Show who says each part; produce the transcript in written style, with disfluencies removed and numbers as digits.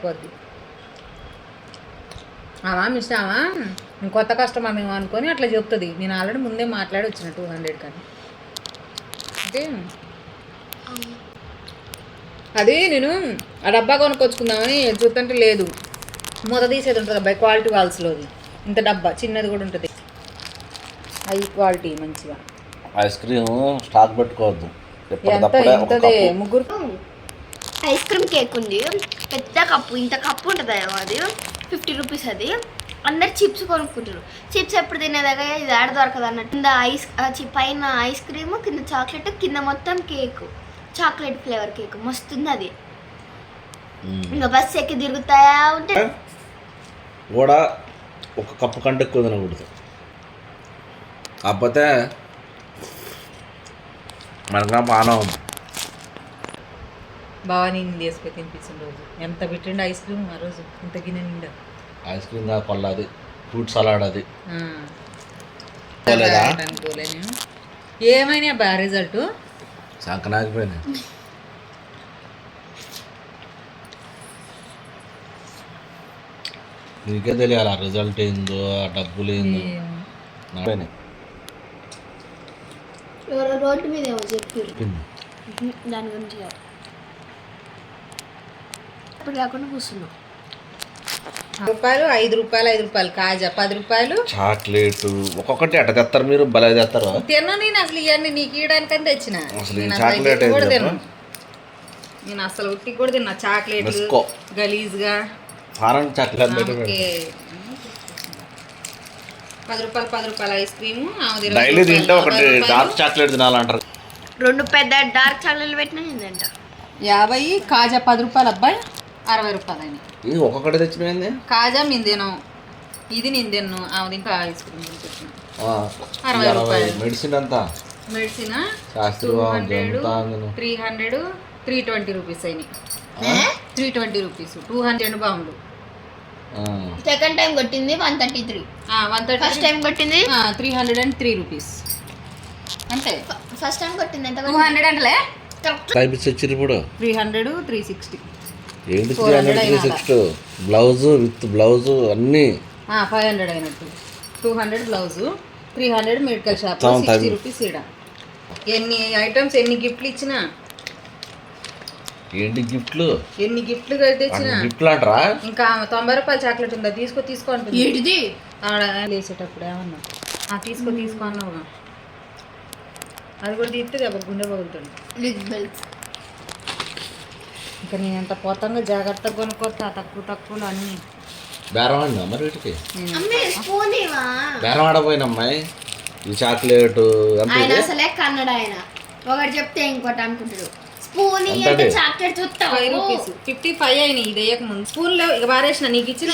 Speaker 1: కొద్ది ఆవా మిస్ ఆవా కొత్త కస్టమర్ మేము అనుకొని అట్లా చెప్తుంది. నేను ఆల్రెడీ ముందే మాట్లాడి వచ్చిన 200 కానీ అంటే అది నేను ఆ డబ్బా కొనుక్కొచ్చుకుందామని చూస్తుంటే లేదు, మూత తీసేది ఉంటుంది అబ్బాయి క్వాలిటీ వాల్స్లోది. ఇంత డబ్బా చిన్నది కూడా ఉంటుంది, హై క్వాలిటీ మంచిగా.
Speaker 2: ఐస్ క్రీమ్ స్టాక్ పెట్టుకోవద్దు.
Speaker 1: ఎంతదే ముగ్గురు
Speaker 3: ఐస్ క్రీమ్ కేక్ ఉంది, పెద్ద కప్పు, ఇంత కప్పు ఉంటుంది అది 50 రూపీస్. అది అందరు చిప్స్ కొనుక్కుంటారు. చిప్స్ ఎప్పుడు తినేదాకా ఇది ఆడ దొరకదు అన్నట్టు. కింద ఐస్ పైన ఐస్ క్రీమ్, కింద చాక్లెట్, కింద మొత్తం కేక్, చాక్లెట్ ఫ్లేవర్ కేక్ మస్తుంది. అది ఇంకా బస్ ఎక్కి తిరుగుతాయా ఉంటే
Speaker 2: కూడా ఒక కప్పు కంటే ఎక్కువ తినకూడదు. కాకపోతే మనగా మానవం
Speaker 1: బాగా నేను తీసుకొని తినిపించిన రోజు ఎంత పెట్టండి ఐస్ క్రీమ్ ఆ రోజు, ఇంత గిన్నె నిండా
Speaker 2: ఐస్ క్రీమ్ కాదు పళ్ళ, అది ఫ్రూట్ సలాడ్. అది
Speaker 1: అనుకోలే నేను. ఏమైనా బా రిజల్ట్
Speaker 2: సంకనాగిపోయింది. నీకే తెలియాలి ఆ రిజల్ట్ ఏందో, ఆ డబ్బులు ఏందో.
Speaker 3: రోడ్డు మీద ఏమో చెప్పారు దాని గురించి. ఇప్పుడు కాకుండా కూర్చున్నాం.
Speaker 1: రూపాయలు 5 రూపాయలు 5 రూపాయలు కాజా 10 రూపాయలు
Speaker 2: చాక్లెట్ ఒక్కొక్కటి అట్ట తెస్తారు. మీరు భలే తెస్తారు.
Speaker 1: తిన్నా నేను అసలు ఇవన్నీ నీకు ఇవ్వడానికని తెచ్చిన.
Speaker 2: అసలు ఈ చాక్లెట్
Speaker 1: నేను అసలు ఉట్టి కూడా తిన్నా. చాక్లెట్ గలీజ్గా
Speaker 2: ఫారెన్ చాక్లెట్
Speaker 1: 10 రూపాయలు ఐస్ క్రీమ్.
Speaker 2: డైలీ తింటే ఒకటి డార్క్ చాక్లెట్ తినాలంటారు.
Speaker 3: 2 పెద్ద డార్క్ చాక్లెట్ పెట్టినా ఏంటంట
Speaker 1: 50, కాజా 10 రూపాయలు అబ్బాయి 60 రూపాయలు అయినాయి.
Speaker 2: ఇది ఒక్కొక్కటి తెచ్చిపోయింది.
Speaker 1: కాజా మేము తినాం, ఇది నేను తిన్నాను. ఆమె ఇంకా ఐస్ క్రీమ్ తెచ్చిన
Speaker 2: 60 రూపాయలు. మెడిసిన్ అంతా
Speaker 1: మెడిసిన్
Speaker 2: 200,
Speaker 1: 300, 320 రూపీస్ అయినాయి. 320 రూపీస్ 200 బాగుండు.
Speaker 3: సెకండ్ టైం కొట్టింది 133.
Speaker 1: 130.
Speaker 3: ఫస్ట్ టైం కొట్టింది
Speaker 1: 303 రూపీస్ అంతే.
Speaker 3: ఫస్ట్ టైం కొట్టింది ఎంత?
Speaker 1: 200 అంటలే
Speaker 2: వచ్చారు ఇప్పుడు.
Speaker 1: 300, 360.
Speaker 2: ఏంటి 360? బ్లౌజ్ విత్ బ్లౌజ్ అన్నీ
Speaker 1: 500 అయినట్టు. 200 బ్లౌజు, 300 మెడికల్ షాప్, 60 రూపీస్. ఈడ ఎన్ని ఐటమ్స్, ఎన్ని గిఫ్ట్లు ఇచ్చినా.
Speaker 2: ఏంటి గిఫ్ట్లు?
Speaker 1: ఎన్ని గిఫ్ట్లు తెచ్చినా.
Speaker 2: గిఫ్ట్లు అంటారా? ఇంకా
Speaker 1: 90 రూపాయల చాక్లెట్ ఉందా, తీసుకో అంటుంది. ఆడ వేసేటప్పుడు ఏమన్నా తీసుకో అన్నావుగా, అది కూడా తీస్తే అప్పుడు గుండె పగులుతుంది. ఇంకా నేను ఎంత పోతాంగా జాగ్రత్తగా కొనుక్కొస్తా, తక్కువలో అన్నీ.
Speaker 2: బేరం ఆడినా మరి వీటికి? బేరం
Speaker 3: ఆయన
Speaker 2: ఆడపోయిన అమ్మాయి ఈ చాక్లెట్
Speaker 3: అసలే కన్నడ. ఆయన ఒకటి చెప్తే ఇంకోటి అనుకుంటాడు. స్పూన్ చాక్లెట్ చూస్తా
Speaker 1: 5 రూపీస్ 55 అయినాయి. ఇది వేయక ముందు స్పూన్లో ఇక బారేసిన నీకు ఇచ్చిన.